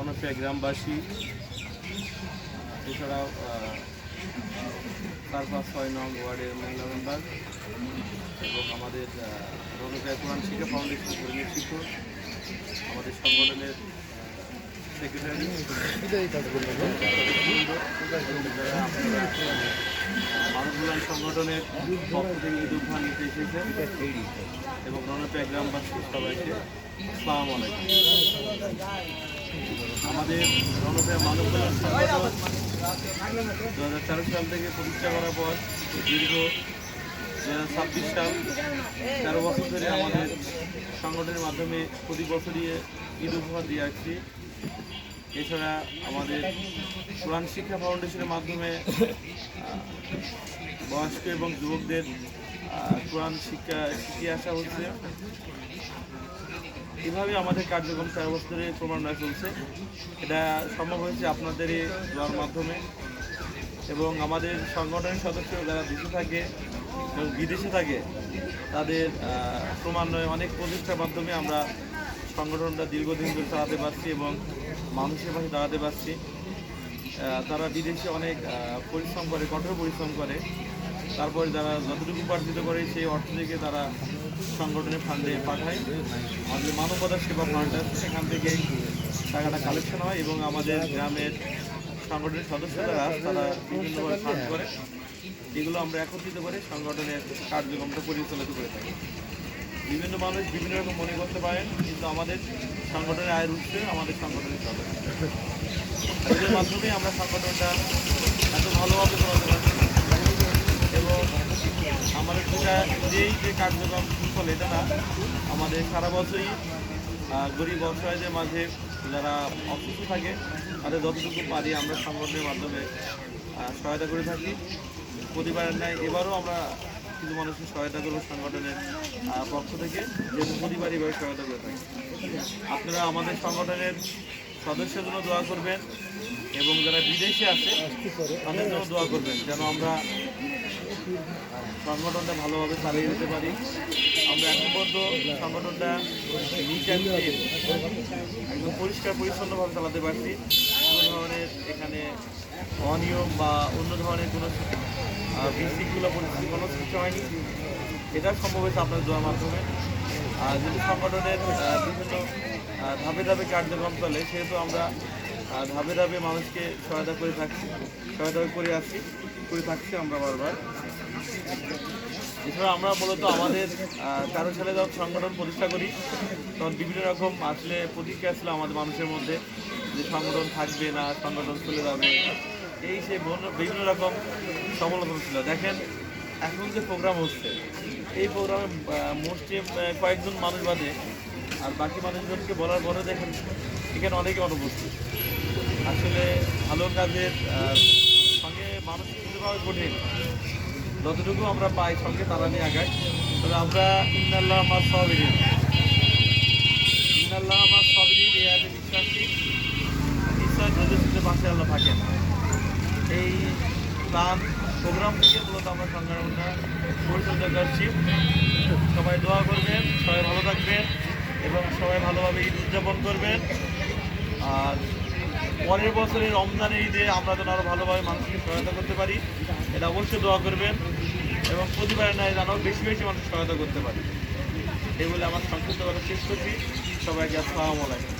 রণপ্রিয়া গ্রামবাসী, এছাড়াও 4-5-6 নং ওয়ার্ডের মহিলা মেম্বার এবং আমাদের রণপ্রিয়া কোরআন শিক্ষা ফাউন্ডেশন কর্মীর শিক্ষক, আমাদের সংগঠনের সেক্রেটারি, মানুষ কল্যাণ সংগঠনের পক্ষ থেকে ঈদ উপহার নিতে এসেছেন এবং রণপ্রিয়া গ্রামবাসী সবাইকে আসসালামু আলাইকুম। আমাদের রণপ্রিয়া মানব কল্যাণ সংগঠন 2014 সাল থেকে প্রতিষ্ঠা করার পর দীর্ঘ 2026 সাল 13 বছর ধরে আমাদের সংগঠনের মাধ্যমে প্রতি বছরই ঈদ উপহার দিয়ে আসছি। এছাড়া আমাদের কোরআন শিক্ষা ফাউন্ডেশনের মাধ্যমে বয়স্ক এবং যুবকদের কোরআন শিখিয়ে আসা হচ্ছে। এভাবে আমাদের কার্যক্রম 4 বছরে ক্রমান্বয়ে চলছে। এটা সম্ভব হয়েছে আপনাদের দোয়ার মাধ্যমে এবং আমাদের সংগঠনের সদস্য যারা দেশে থাকে এবং বিদেশে থাকে তাদের ক্রমান্বয়ে অনেক প্রচেষ্টার মাধ্যমে আমরা সংগঠনটা দীর্ঘদিন ধরে চালাতে পারছি এবং মানুষের পাশে দাঁড়াতে পারছি। তারা বিদেশে অনেক পরিশ্রম করে, কঠোর পরিশ্রম করে, তারপরে যারা যতটুকু উপার্জিত করে সেই অর্থ থেকে তারা সংগঠনের ফান্ডে পাঠায়। আমাদের মানবতা সেবা ফান্ড আছে, সেখান থেকেই টাকাটা কালেকশন হয় এবং আমাদের গ্রামের সংগঠনের সদস্য যারা তারা বিভিন্নভাবে ফান্ড করে, এগুলো আমরা একত্রিত করে সংগঠনের কার্যক্রমটা পরিচালিত করে থাকি। বিভিন্ন মানুষ বিভিন্ন রকম মনে করতে পারেন, কিন্তু আমাদের সংগঠনের আয়ের উৎস আমাদের সংগঠনের সদস্য। এদের মাধ্যমে আমরা সংগঠনটা এত ভালোভাবে চলাতে পারছি এবং আমাদের যেই যে কার্যক্রম সুফল এটা না, আমাদের সারা বছরই গরিব অসহায়দের মাঝে যারা অসুস্থ থাকে তাদের যতটুকু পারি আমরা সংগঠনের মাধ্যমে সহায়তা করে থাকি। প্রতিবারের ন্যায় এবারও আমরা কিছু মানুষের সহায়তা করবো সংগঠনের পক্ষ থেকে, যেহেতু প্রতিবারই এভাবে সহায়তা করে থাকি। আপনারা আমাদের সংগঠনের সদস্যের জন্য দোয়া করবেন এবং যারা বিদেশে আছে তাদের জন্য দোয়া করবেন, যেন আমরা সংগঠনটা ভালোভাবে চালিয়ে যেতে পারি। আমরা এখন পর্যন্ত সংগঠনটা নিট অ্যান্ড ক্লিন একদম পরিষ্কার পরিচ্ছন্নভাবে চালাতে পারছি। কোনো ধরনের এখানে অনিয়ম বা অন্য ধরনের কোনো বিশৃঙ্খলা পরিস্থিতি কোনো সৃষ্টি হয়নি। এটা সম্ভব হয়েছে আপনার দোয়ার মাধ্যমে। আর যদি সংগঠনের বিভিন্ন ধাপে ধাপে কার্যক্রম চলে, সেহেতু আমরা ধাপে ধাপে মানুষকে সহায়তা করে থাকছি আমরা বারবার। এছাড়া আমরা মূলত আমাদের 13 সালে যখন সংগঠন প্রতিষ্ঠা করি তখন বিভিন্ন রকম আসলে প্রতিক্রিয়া ছিল আমাদের মানুষের মধ্যে, যে সংগঠন থাকবে না, সংগঠন চলে যাবে, এই সে বিভিন্ন রকম সমালোচনা ছিল। দেখেন এখন যে প্রোগ্রাম হচ্ছে, এই প্রোগ্রামে মোস্টলি কয়েকজন মানুষ বাদে আর বাকি মানুষজনকে বলার পরে দেখেন এখানে অনেকে অনুপস্থিত। আসলে ভালো কাজের সঙ্গে মানুষ খুঁজে পাওয়া কঠিন, যতটুকু আমরা পাই সঙ্গে তারা নিয়ে আগাই। তবে আমরা ইন্নাল্লাহ আমার সাবিরিন এই আয়াতে বিশ্বাসী, নিশ্চয় ধৈর্যশীলদের পাশে আল্লাহ থাকেন। এই প্ল্যান প্রোগ্রাম থেকে মূলত আমরা সংগঠনটা পরিচর্যা করছি। সবাই দোয়া করবেন, সবাই ভালো থাকবেন এবং সবাই ভালোভাবে ঈদ উদযাপন করবেন। আর পরের বছরের রমজানের ঈদে আমরা যেন আরও ভালোভাবে মানুষকে সহায়তা করতে পারি, এটা অবশ্যই দোয়া করবেন এবং প্রতিবারের ন্যায় যেন বেশি বেশি মানুষ সহায়তা করতে পারি। এই বলে আমার সংক্ষিপ্ত কথা শেষ করছি। সবাইকে আসসালামু আলাইকুম।